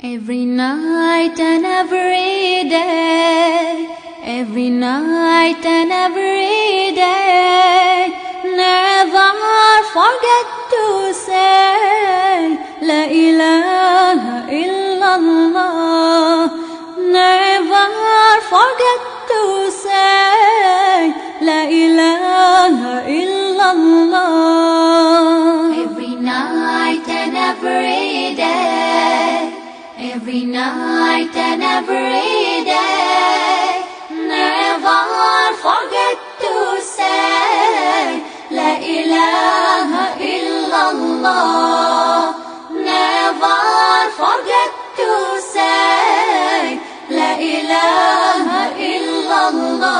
Every night and every day, every night and every day, never forget to say La ilaha illallah. Never forget to say La ilaha illallah. Every night and every day, every night and every day, never forget to say La ilaha illallah. Never forget to say La ilaha illallah.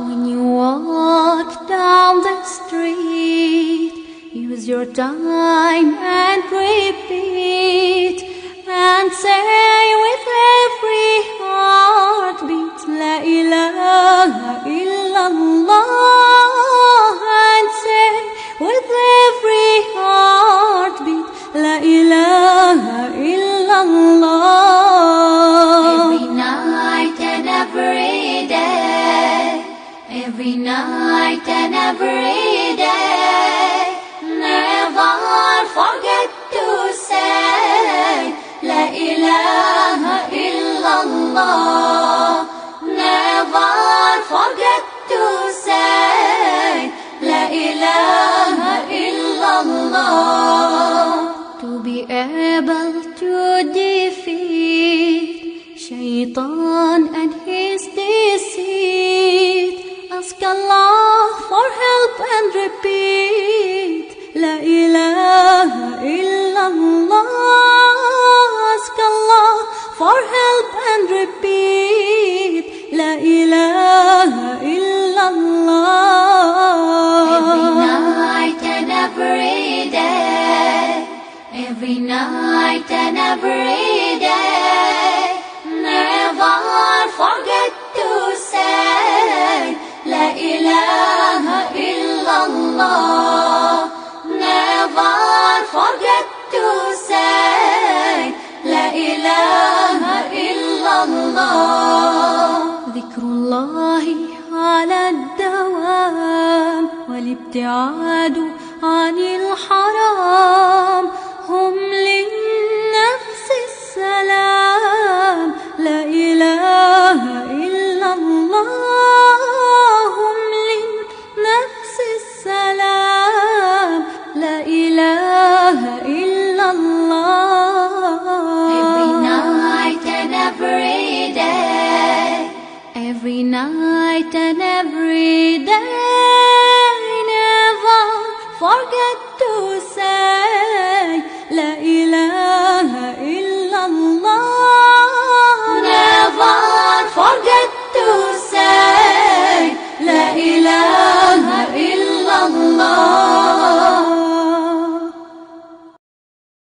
When you walk down the street, use your time and repeat, and say with every heartbeat La ilaha illallah. And say with every heartbeat La ilaha illallah. Every night and every day, every night and every day, never forget to say La ilaha illallah. Never forget to say La ilaha illallah. To be able to defeat Shaitan and his deceit, ask Allah for help and repeat La ilaha illallah. Ask Allah for help and repeat La ilaha illallah. Every night and every day, every night and every day, never forget to say La ilaha illallah. Never forget to say La ilaha illallah. Dhikrullahi ala ad-dawam wal-ibti'adu anil haram hum lin-nafsi as-salam La ilaha illallah. Hum lin-nafsi as-salam La ilaha illallah. Every night and every day, every night and every day, never forget to say La ilaha illallah. Never forget to say La ilaha illallah.